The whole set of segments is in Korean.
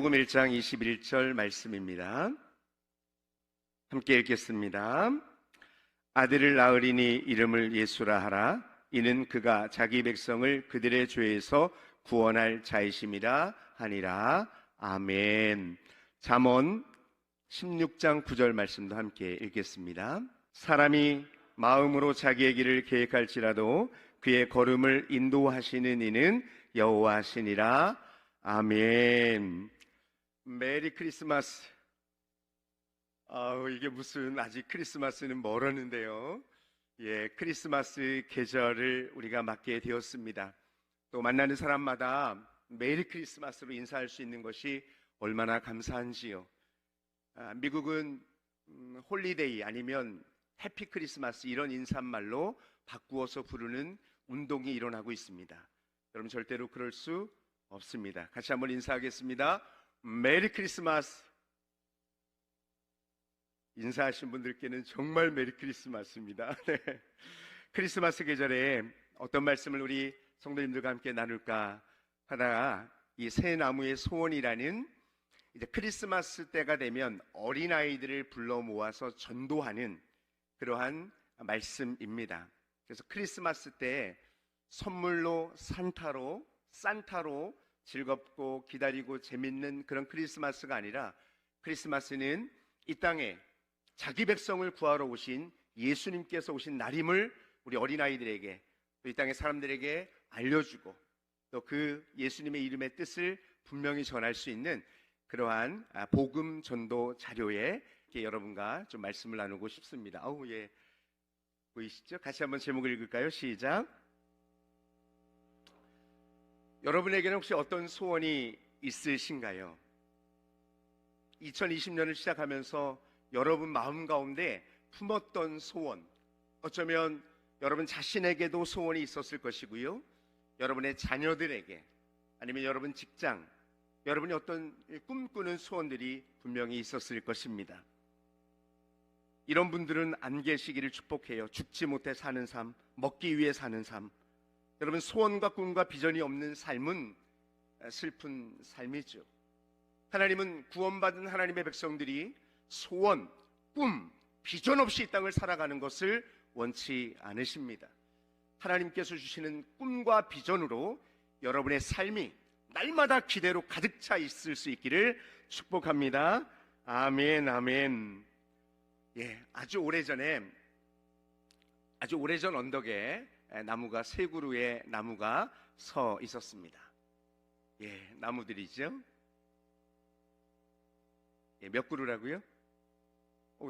마태복음 1장 21절 말씀입니다. 함께 읽겠습니다. 아들을 낳으리니 이름을 예수라 하라. 이는 그가 자기 백성을 그들의 죄에서 구원할 자이심이라 하니라. 아멘. 잠언 16장 9절 말씀도 함께 읽겠습니다. 사람이 마음으로 자기의 길을 계획할지라도 그의 걸음을 인도하시는 이는 여호와시니라. 아멘. 메리 크리스마스. 이게 무슨, 아직 크리스마스는 멀었는데요. 크리스마스 계절을 우리가 맞게 되었습니다. 또 만나는 사람마다 메리 크리스마스로 인사할 수 있는 것이 얼마나 감사한지요. 미국은 홀리데이 아니면 해피 크리스마스 이런 인사말로 바꾸어서 부르는 운동이 일어나고 있습니다. 여러분 절대로 그럴 수 없습니다. 같이 한번 인사하겠습니다. 메리 크리스마스. 인사하신 분들께는 정말 메리 크리스마스입니다. 네. 크리스마스 계절에 어떤 말씀을 우리 성도님들과 함께 나눌까 하다가 이 새 나무의 소원이라는 이제 크리스마스 때가 되면 어린아이들을 불러 모아서 전도하는 그러한 말씀입니다. 그래서 크리스마스 때 선물로 산타로 즐겁고 기다리고 재밌는 그런 크리스마스가 아니라, 크리스마스는 이 땅에 자기 백성을 구하러 오신 예수님께서 오신 날임을 우리 어린아이들에게, 또 이 땅의 사람들에게 알려주고, 또 그 예수님의 이름의 뜻을 분명히 전할 수 있는 그러한 복음 전도 자료에 여러분과 좀 말씀을 나누고 싶습니다. 보이시죠? 같이 한번 제목을 읽을까요? 시작. 여러분에게는 혹시 어떤 소원이 있으신가요? 2020년을 시작하면서 여러분 마음 가운데 품었던 소원, 어쩌면 여러분 자신에게도 소원이 있었을 것이고요, 여러분의 자녀들에게, 아니면 여러분 직장, 여러분이 어떤 꿈꾸는 소원들이 분명히 있었을 것입니다. 이런 분들은 안 계시기를 축복해요. 죽지 못해 사는 삶, 먹기 위해 사는 삶. 여러분, 소원과 꿈과 비전이 없는 삶은 슬픈 삶이죠. 하나님은 구원받은 하나님의 백성들이 소원, 꿈, 비전 없이 이 땅을 살아가는 것을 원치 않으십니다. 하나님께서 주시는 꿈과 비전으로 여러분의 삶이 날마다 기대로 가득 차 있을 수 있기를 축복합니다. 아멘, 아멘. 아주 오래전 언덕에 나무가, 세 그루의 나무가 서 있었습니다. 나무들이죠. 몇 그루라고요?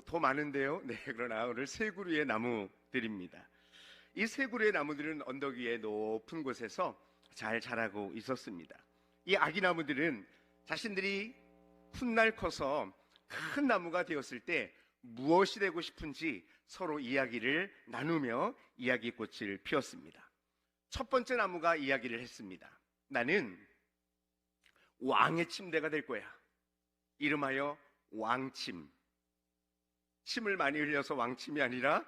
더 많은데요. 그러나 오늘 세 그루의 나무들입니다. 이 세 그루의 나무들은 언덕 위에 높은 곳에서 잘 자라고 있었습니다. 이 아기 나무들은 자신들이 훗날 커서 큰 나무가 되었을 때 무엇이 되고 싶은지 서로 이야기를 나누며 이야기꽃을 피웠습니다. 첫 번째 나무가 이야기를 했습니다. 나는 왕의 침대가 될 거야. 이름하여 왕침. 침을 많이 흘려서 왕침이 아니라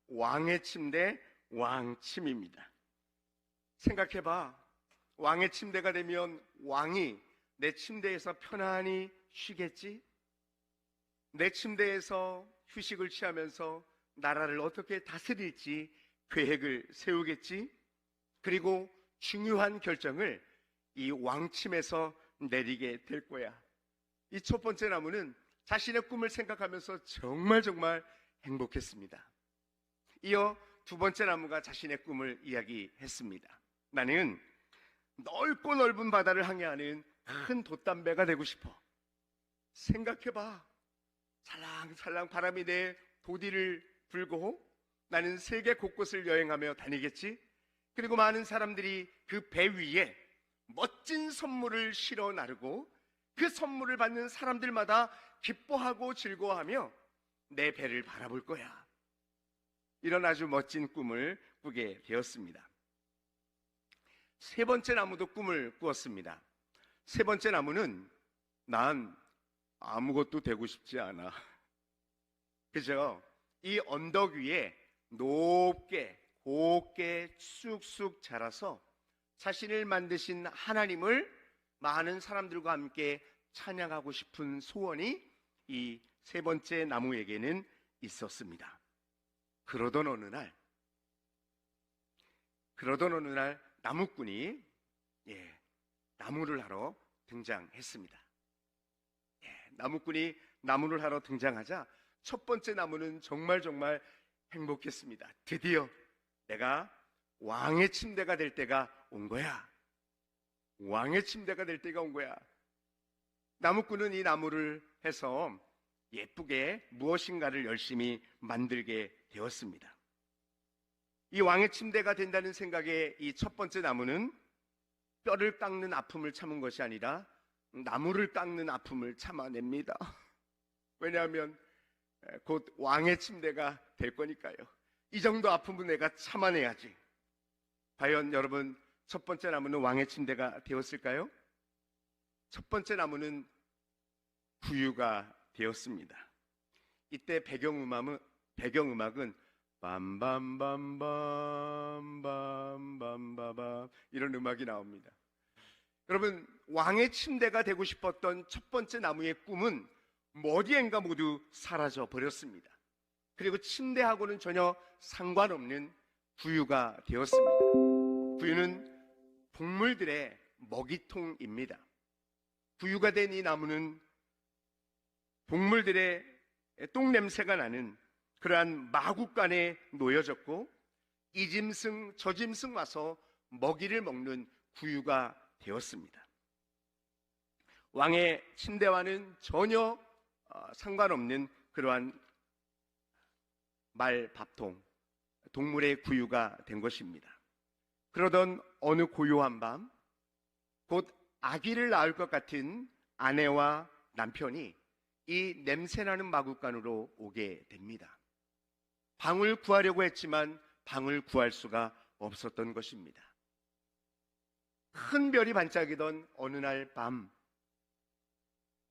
왕의 침대, 왕침입니다. 생각해봐. 왕의 침대가 되면 왕이 내 침대에서 편안히 쉬겠지? 내 침대에서 휴식을 취하면서 나라를 어떻게 다스릴지 계획을 세우겠지? 그리고 중요한 결정을 이 왕침에서 내리게 될 거야. 이 첫 번째 나무는 자신의 꿈을 생각하면서 정말 행복했습니다. 이어 두 번째 나무가 자신의 꿈을 이야기했습니다. 나는 넓고 넓은 바다를 항해하는 큰 돛담배가 되고 싶어. 생각해봐. 살랑살랑 바람이 내 도디를 불고 나는 세계 곳곳을 여행하며 다니겠지? 그리고 많은 사람들이 그 배 위에 멋진 선물을 실어 나르고 그 선물을 받는 사람들마다 기뻐하고 즐거워하며 내 배를 바라볼 거야. 이런 아주 멋진 꿈을 꾸게 되었습니다. 세 번째 나무도 꿈을 꾸었습니다. 세 번째 나무는 난 아무것도 되고 싶지 않아. 그죠? 이 언덕 위에 높게 곱게 쑥쑥 자라서 자신을 만드신 하나님을 많은 사람들과 함께 찬양하고 싶은 소원이 이 세 번째 나무에게는 있었습니다. 그러던 어느 날 나무꾼이 나무를 하러 등장했습니다. 나무꾼이 나무를 하러 등장하자 첫 번째 나무는 정말 행복했습니다. 드디어 내가 왕의 침대가 될 때가 온 거야. 왕의 침대가 될 때가 온 거야. 나무꾼은 이 나무를 해서 예쁘게 무엇인가를 열심히 만들게 되었습니다. 이 왕의 침대가 된다는 생각에 이 첫 번째 나무는 뼈를 깎는 아픔을 참은 것이 아니라 나무를 깎는 아픔을 참아냅니다. 왜냐하면 곧 왕의 침대가 될 거니까요. 이 정도 아픔은 내가 참아내야지. 과연 여러분, 첫 번째 나무는 왕의 침대가 되었을까요? 첫 번째 나무는 구유가 되었습니다. 이때 배경음악은 빰빰빰빰빰빰빰 이런 음악이 나옵니다. 여러분, 왕의 침대가 되고 싶었던 첫 번째 나무의 꿈은 어디엔가 모두 사라져 버렸습니다. 그리고 침대하고는 전혀 상관없는 구유가 되었습니다. 구유는 동물들의 먹이통입니다. 구유가 된 이 나무는 동물들의 똥냄새가 나는 그러한 마구간에 놓여졌고 이짐승 저짐승 와서 먹이를 먹는 구유가 되었습니다. 왕의 침대와는 전혀 상관없는 그러한 말밥통, 동물의 구유가 된 것입니다. 그러던 어느 고요한 밤, 곧 아기를 낳을 것 같은 아내와 남편이 이 냄새나는 마구간으로 오게 됩니다. 방을 구하려고 했지만 방을 구할 수가 없었던 것입니다. 큰 별이 반짝이던 어느 날 밤,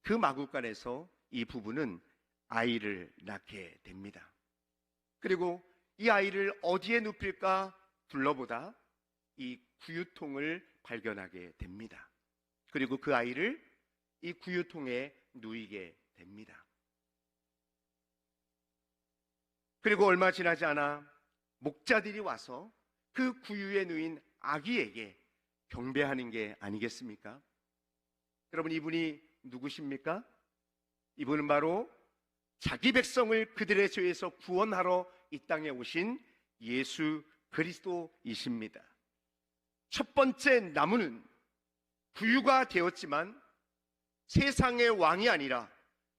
그 마구간에서 이 부부는 아이를 낳게 됩니다. 그리고 이 아이를 어디에 눕힐까 둘러보다 이 구유통을 발견하게 됩니다. 그리고 그 아이를 이 구유통에 누이게 됩니다. 그리고 얼마 지나지 않아 목자들이 와서 그 구유에 누인 아기에게 경배하는 게 아니겠습니까? 여러분, 이분이 누구십니까? 이분은 바로 자기 백성을 그들의 죄에서 구원하러 이 땅에 오신 예수 그리스도이십니다. 첫 번째 나무는 구유가 되었지만 세상의 왕이 아니라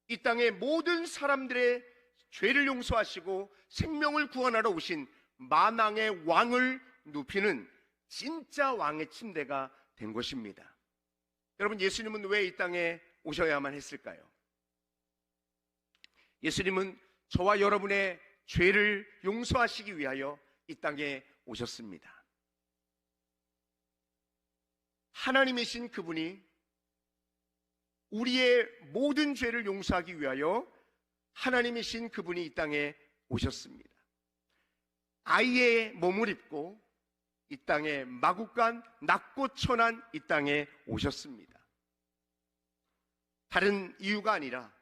이 땅의 모든 사람들의 죄를 용서하시고 생명을 구원하러 오신 만왕의 왕을 눕히는 진짜 왕의 침대가 된 것입니다. 여러분, 예수님은 왜 이 땅에 오셔야만 했을까요? 예수님은 저와 여러분의 죄를 용서하시기 위하여 이 땅에 오셨습니다. 하나님이신 그분이 우리의 모든 죄를 용서하기 위하여 하나님이신 그분이 이 땅에 오셨습니다. 아이의 몸을 입고 이 땅에 마구간 낮고 천한 이 땅에 오셨습니다. 다른 이유가 아니라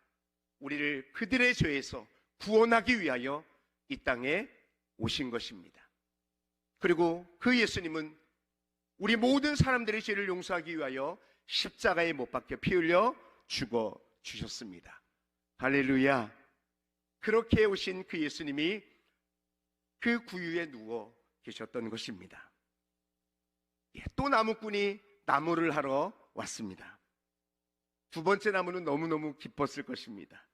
우리를 그들의 죄에서 구원하기 위하여 이 땅에 오신 것입니다. 그리고 그 예수님은 우리 모든 사람들의 죄를 용서하기 위하여 십자가에 못 박혀 피 흘려 죽어 주셨습니다. 할렐루야. 그렇게 오신 그 예수님이 그 구유에 누워 계셨던 것입니다. 또 나무꾼이 나무를 하러 왔습니다. 두 번째 나무는 너무너무 기뻤을 것입니다.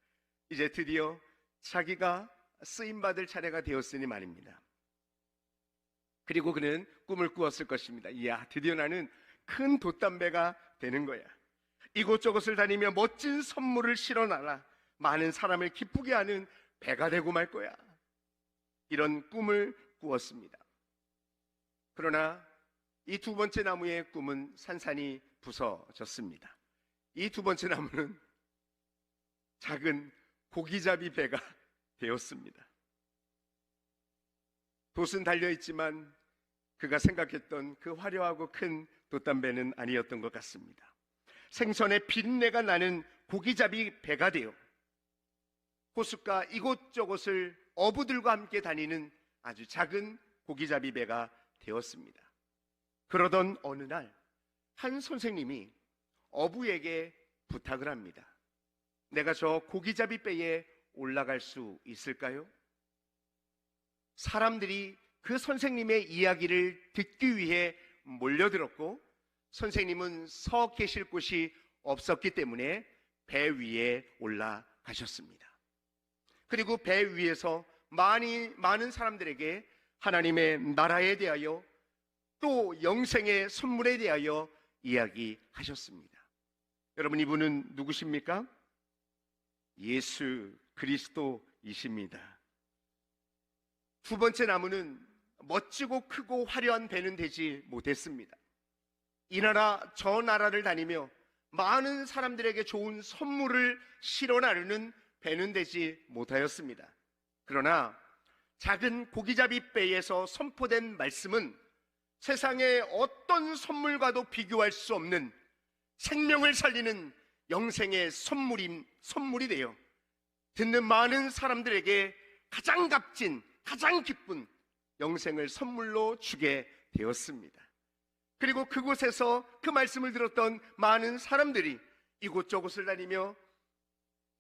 이제 드디어 자기가 쓰임받을 차례가 되었으니 말입니다. 그리고 그는 꿈을 꾸었을 것입니다. 이야, 드디어 나는 큰 돛담배가 되는 거야. 이곳저곳을 다니며 멋진 선물을 실어놔라. 많은 사람을 기쁘게 하는 배가 되고 말 거야. 이런 꿈을 꾸었습니다. 그러나 이 두 번째 나무의 꿈은 산산이 부서졌습니다. 이 두 번째 나무는 작은 고기잡이 배가 되었습니다. 돛은 달려있지만 그가 생각했던 그 화려하고 큰 돛담배는 아니었던 것 같습니다. 생선의 비린내가 나는 고기잡이 배가 되어 호숫가 이곳저곳을 어부들과 함께 다니는 아주 작은 고기잡이 배가 되었습니다. 그러던 어느 날 한 선생님이 어부에게 부탁을 합니다. 내가 저 고기잡이 배에 올라갈 수 있을까요? 사람들이 그 선생님의 이야기를 듣기 위해 몰려들었고 선생님은 서 계실 곳이 없었기 때문에 배 위에 올라가셨습니다. 그리고 배 위에서 많은 사람들에게 하나님의 나라에 대하여 또 영생의 선물에 대하여 이야기하셨습니다. 여러분, 이분은 누구십니까? 예수 그리스도이십니다. 두 번째 나무는 멋지고 크고 화려한 배는 되지 못했습니다. 이 나라 저 나라를 다니며 많은 사람들에게 좋은 선물을 실어 나르는 배는 되지 못하였습니다. 그러나 작은 고기잡이 배에서 선포된 말씀은 세상의 어떤 선물과도 비교할 수 없는 생명을 살리는 영생의 선물이 되어 듣는 많은 사람들에게 가장 값진, 가장 기쁜 영생을 선물로 주게 되었습니다. 그리고 그곳에서 그 말씀을 들었던 많은 사람들이 이곳저곳을 다니며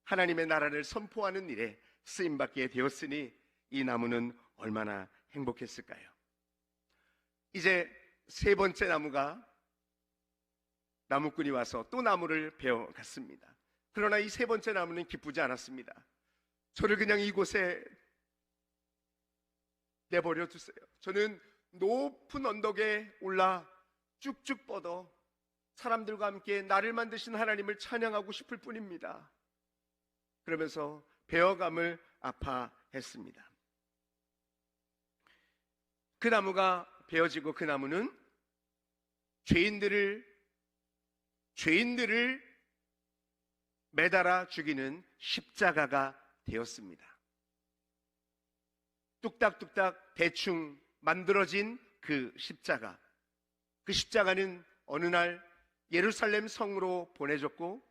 하나님의 나라를 선포하는 일에 쓰임받게 되었으니 이 나무는 얼마나 행복했을까요? 이제 세 번째 나무가 나무꾼이 와서 또 나무를 베어갔습니다. 그러나 이 세 번째 나무는 기쁘지 않았습니다. 저를 그냥 이곳에 내버려 두세요. 저는 높은 언덕에 올라 쭉쭉 뻗어 사람들과 함께 나를 만드신 하나님을 찬양하고 싶을 뿐입니다. 그러면서 베어감을 아파했습니다. 그 나무가 베어지고 그 나무는 죄인들을 매달아 죽이는 십자가가 되었습니다. 뚝딱뚝딱 대충 만들어진 그 십자가는 어느 날 예루살렘 성으로 보내졌고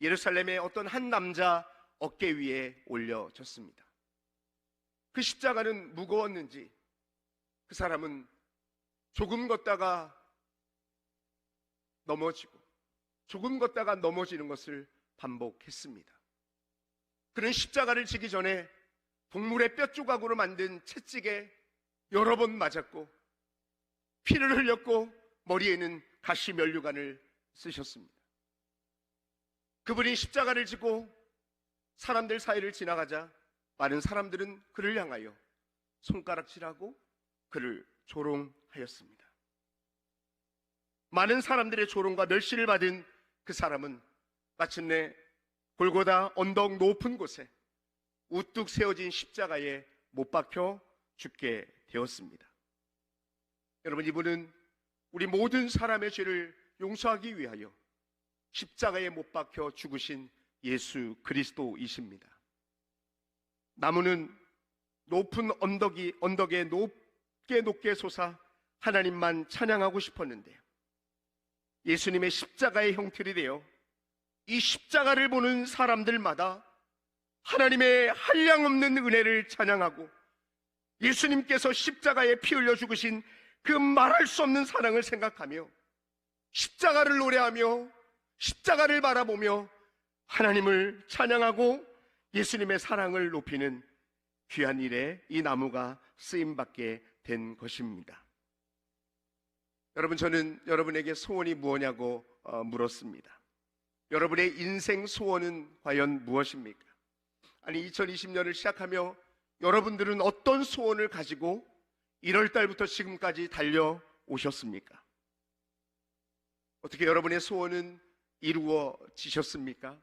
예루살렘의 어떤 한 남자 어깨 위에 올려졌습니다. 그 십자가는 무거웠는지 그 사람은 조금 걷다가 넘어지고 조금 걷다가 넘어지는 것을 반복했습니다. 그는 십자가를 지기 전에 동물의 뼈 조각으로 만든 채찍에 여러 번 맞았고 피를 흘렸고 머리에는 가시 면류관을 쓰셨습니다. 그분이 십자가를 지고 사람들 사이를 지나가자 많은 사람들은 그를 향하여 손가락질하고 그를 조롱하였습니다. 많은 사람들의 조롱과 멸시를 받은 그 사람은 마침내 골고다 언덕 높은 곳에 우뚝 세워진 십자가에 못 박혀 죽게 되었습니다. 여러분, 이분은 우리 모든 사람의 죄를 용서하기 위하여 십자가에 못 박혀 죽으신 예수 그리스도이십니다. 나무는 높은 언덕에 높게 솟아 하나님만 찬양하고 싶었는데 예수님의 십자가의 형틀이 되어 이 십자가를 보는 사람들마다 하나님의 한량없는 은혜를 찬양하고 예수님께서 십자가에 피 흘려 죽으신 그 말할 수 없는 사랑을 생각하며 십자가를 노래하며 십자가를 바라보며 하나님을 찬양하고 예수님의 사랑을 높이는 귀한 일에 이 나무가 쓰임받게 된 것입니다. 여러분, 저는 여러분에게 소원이 무엇냐고 물었습니다. 여러분의 인생 소원은 과연 무엇입니까? 아니, 2020년을 시작하며 여러분들은 어떤 소원을 가지고 1월 달부터 지금까지 달려오셨습니까? 어떻게 여러분의 소원은 이루어지셨습니까?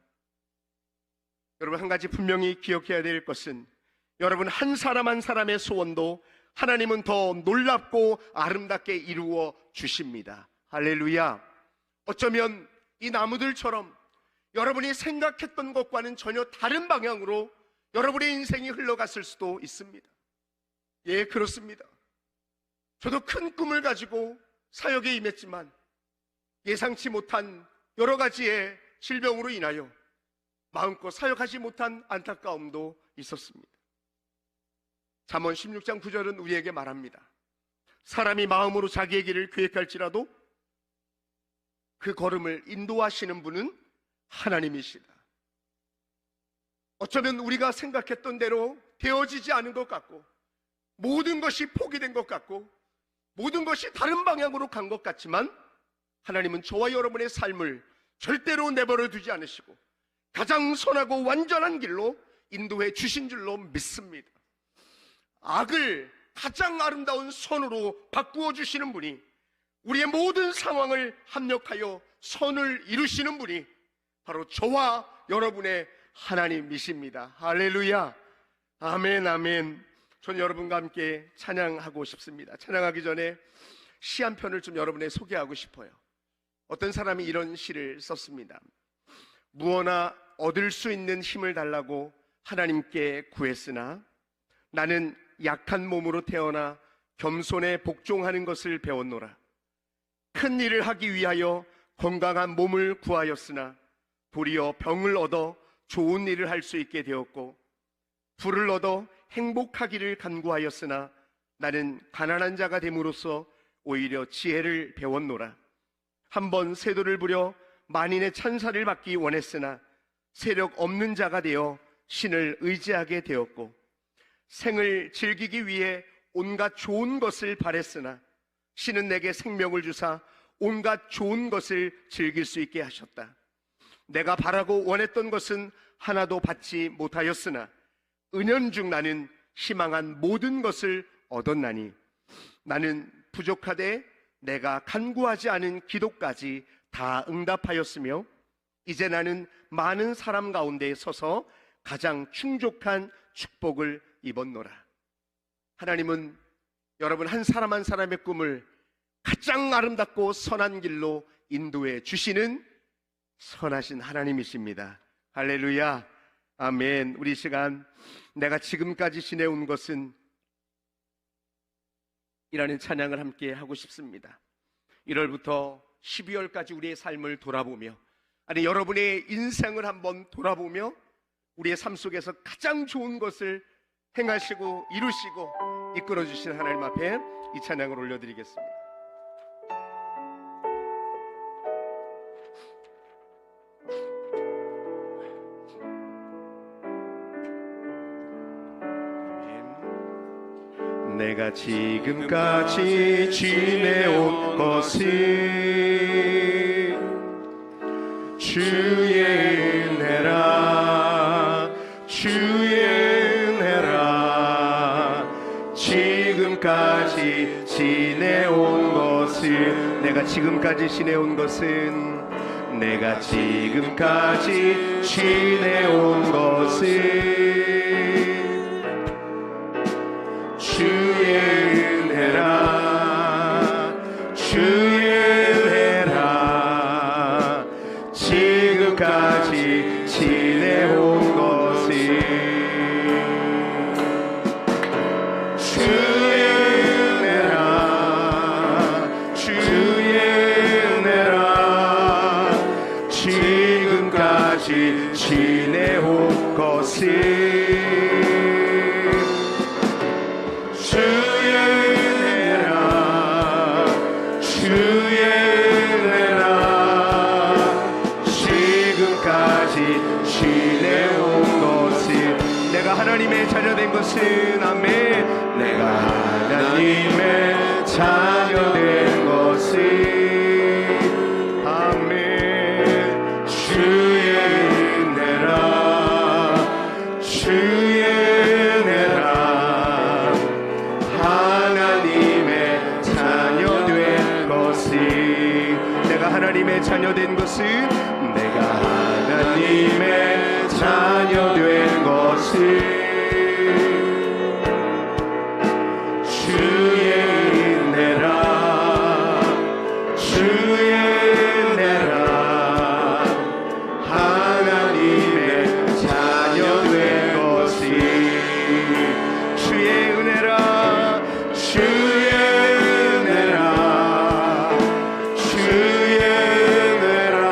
여러분, 한 가지 분명히 기억해야 될 것은 여러분 한 사람 한 사람의 소원도 하나님은 더 놀랍고 아름답게 이루어 주십니다. 할렐루야. 어쩌면 이 나무들처럼 여러분이 생각했던 것과는 전혀 다른 방향으로 여러분의 인생이 흘러갔을 수도 있습니다. 예, 그렇습니다. 저도 큰 꿈을 가지고 사역에 임했지만 예상치 못한 여러 가지의 질병으로 인하여 마음껏 사역하지 못한 안타까움도 있었습니다. 잠언 16장 9절은 우리에게 말합니다. 사람이 마음으로 자기의 길을 계획할지라도 그 걸음을 인도하시는 분은 하나님이시다. 어쩌면 우리가 생각했던 대로 되어지지 않은 것 같고, 모든 것이 포기된 것 같고, 모든 것이 다른 방향으로 간 것 같지만, 하나님은 저와 여러분의 삶을 절대로 내버려 두지 않으시고 가장 선하고 완전한 길로 인도해 주신 줄로 믿습니다. 악을 가장 아름다운 선으로 바꾸어 주시는 분이, 우리의 모든 상황을 합력하여 선을 이루시는 분이 바로 저와 여러분의 하나님이십니다. 할렐루야. 아멘, 아멘. 전 여러분과 함께 찬양하고 싶습니다. 찬양하기 전에 시 한 편을 좀 여러분에 소개하고 싶어요. 어떤 사람이 이런 시를 썼습니다. 무엇나 얻을 수 있는 힘을 달라고 하나님께 구했으나 나는 약한 몸으로 태어나 겸손에 복종하는 것을 배웠노라. 큰 일을 하기 위하여 건강한 몸을 구하였으나 도리어 병을 얻어 좋은 일을 할 수 있게 되었고, 부를 얻어 행복하기를 간구하였으나 나는 가난한 자가 됨으로써 오히려 지혜를 배웠노라. 한번 세도를 부려 만인의 찬사를 받기 원했으나 세력 없는 자가 되어 신을 의지하게 되었고, 생을 즐기기 위해 온갖 좋은 것을 바랬으나 신은 내게 생명을 주사 온갖 좋은 것을 즐길 수 있게 하셨다. 내가 바라고 원했던 것은 하나도 받지 못하였으나 은연중 나는 희망한 모든 것을 얻었나니 나는 부족하되 내가 간구하지 않은 기도까지 다 응답하였으며 이제 나는 많은 사람 가운데 서서 가장 충족한 축복을 입었노라. 하나님은 여러분 한 사람 한 사람의 꿈을 가장 아름답고 선한 길로 인도해 주시는 선하신 하나님이십니다. 할렐루야. 아멘. 우리 시간 내가 지금까지 지내온 것은 이라는 찬양을 함께 하고 싶습니다. 1월부터 12월까지 우리의 삶을 돌아보며, 아니 여러분의 인생을 한번 돌아보며 우리의 삶 속에서 가장 좋은 것을 행하시고 이루시고 이끌어 주신 하나님 앞에 이 찬양을 올려드리겠습니다. 내가 지금까지 지내온 것은 주의 은혜라, 주의 은혜라. 지금까지 지내온 것은, 내가 지금까지 지내온 것은, 내가 지금까지 지내온 것은 주의 은혜라, 주의 은혜라. 지금까지 지내온 것은 주의 은혜라, 주의 은혜라. 지금까지 지내온 것은 하나님의 자녀된 것은, 아멘. 내가 하나님의 자녀된 것은, 아멘. 주의 은혜라, 주의 은혜라. 하나님의 자녀된 것은, 내가 하나님의 자녀된 것은, 내가 하나님의 자녀된 것은 주의 은혜라, 주의 은혜라. 하나님의 자녀된 것은 주의 은혜라, 주의 은혜라, 주의 은혜라.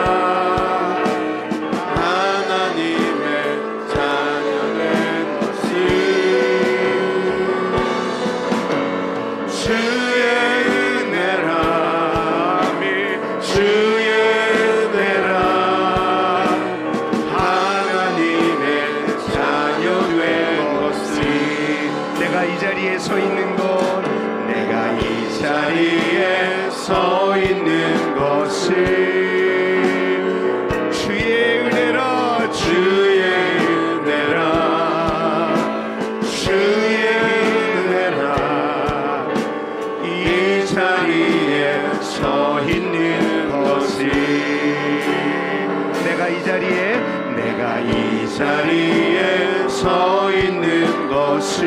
이 자리에 서 있는 것을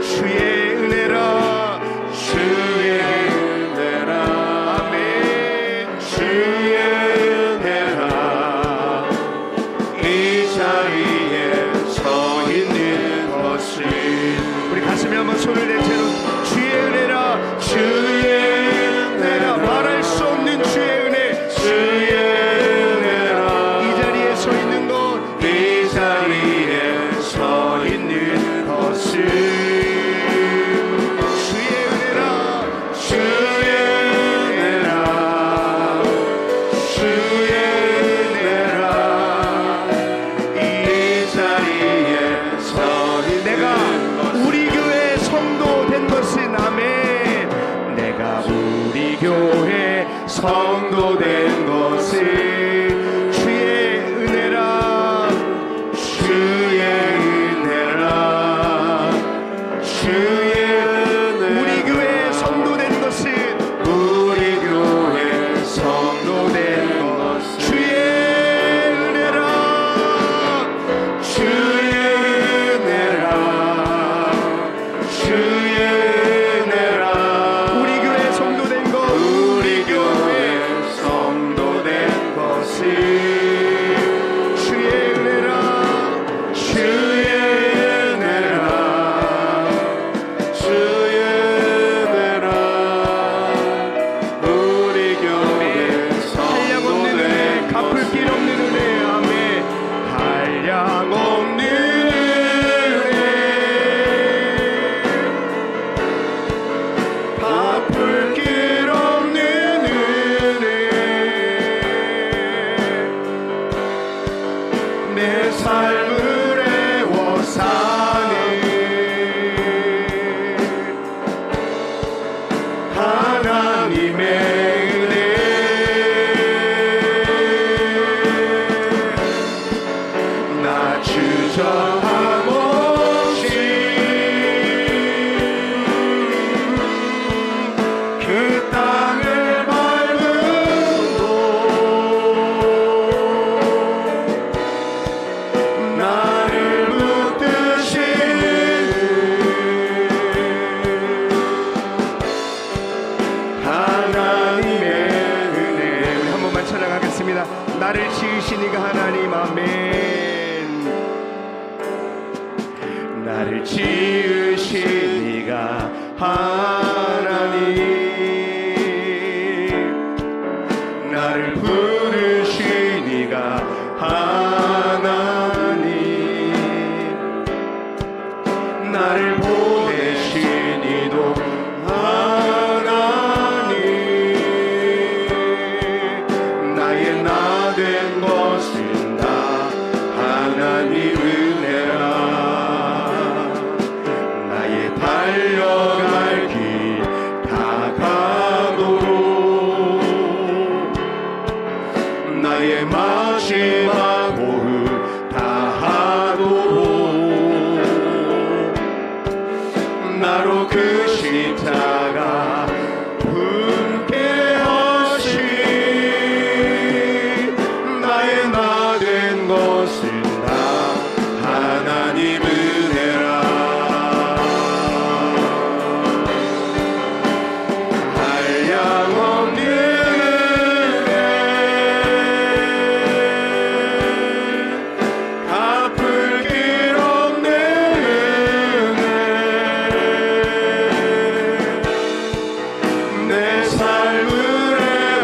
주의 은혜라 주의 은혜라 아멘 주의 은혜라 이 자리에 서 있는 것을 우리 가슴에 한번 손을 댄 채로 주의 은혜라 주의 은혜라 말할 수 없는 주의 은혜 주의 은혜라 이 자리에 서 있는 것 이 자리에 서 있는 것을 주의 은혜라 주의 은혜라 주의 은혜라 이 자리에 서 있는 내가 우리 교회 성도 된 것은 아멘 내가 우리 교회 성도 된 것을 주의 은혜라 주의 은혜라 주의 은혜라 우리 교회 성도 된 것은 우리 교회 성도 된 것은 주의 은혜라 주의 은혜라 주의 은혜라 우리 교회 성도 된 것 우리 교회 성도 된 것을 주의 은혜라 주의 은혜라 주의 은혜라 우리 교회 한량 없는 은혜 갚을 길 없는 은혜 아멘 한량 없는 은혜 갚을 길 없는 은혜 내 삶을 애워사네 하나님의 은혜 나 주저함 없이 그 땅을 밟음도 나를 붙드시는 하나님의 은혜 우리 한 번만 찬양하겠습니다. 나를 지으신 이가 하나님 아멘 나를 지으신 이가 하나님 나를 부르신 이가 하나님 나를 보내신 이도 하나님 나의 나 된 것은 다 하나님 은혜라 나의 달려갈 길 다가도록 나의 마지막 호흡 다하도록 나로 그 십자가 분께 하신 나의 나 된 것은 다 하나님 은혜라 한량 없는 은혜 갚을 길 없는 은혜 내 삶을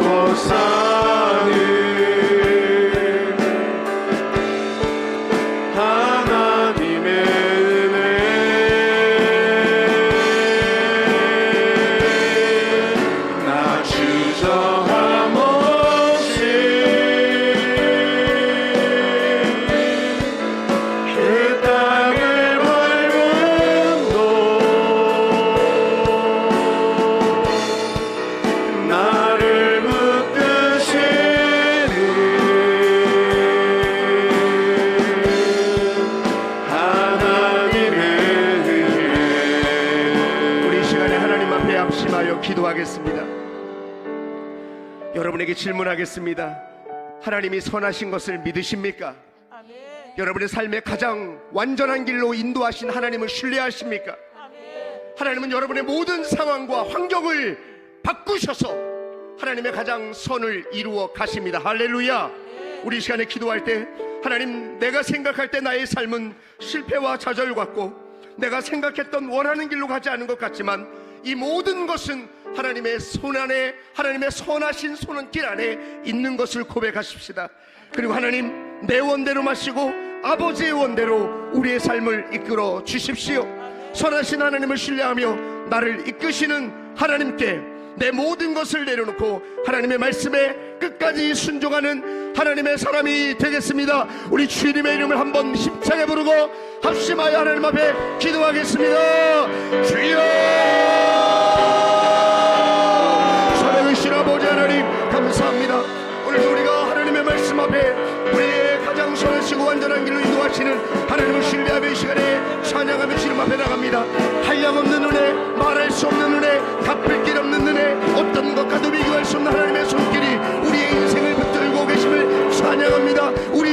애워사는 하나님의 은혜 나 주저함 없이 그 땅을 밟음도 나를 붙드시는 하나님의 은혜 우리 이 시간에 하나님 앞에 합심하여 기도하겠습니다. 여러분에게 질문하겠습니다. 하나님이 선하신 것을 믿으십니까? 아멘. 여러분의 삶의 가장 완전한 길로 인도하신 하나님을 신뢰하십니까? 아멘. 하나님은 여러분의 모든 상황과 환경을 바꾸셔서 하나님의 가장 선을 이루어 가십니다. 할렐루야. 우리 이 시간에 기도할 때 하나님, 내가 생각할 때 나의 삶은 실패와 좌절 같고 내가 생각했던 원하는 길로 가지 않은 것 같지만 이 모든 것은 하나님의 손 안에, 하나님의 선하신 손길 안에 있는 것을 고백하십시다. 그리고 하나님, 내 원대로 마시고 아버지의 원대로 우리의 삶을 이끌어 주십시오. 선하신 하나님을 신뢰하며 나를 이끄시는 하나님께 내 모든 것을 내려놓고 하나님의 말씀에 끝까지 순종하는 하나님의 사람이 되겠습니다. 우리 주님의 이름을 한번 힘차게 부르고 합심하여 하나님 앞에 기도하겠습니다. 주여, 살아계신 아버지 하나님, 감사합니다. 오늘도 우리가 하나님의 말씀 앞에 우리의 가장 선하시고 완전한 길로 인도하시는 하나님을 신뢰하며 이 시간에 찬양하며 주님 앞에 나갑니다. 한량없는 은혜, 말할 수 없는 은혜, 갚을 길 없는 은혜, 어떤 것과도 비교할 수 없는 하나님의 손길이 우리의 인생을 붙들고 계심을 찬양합니다. 우리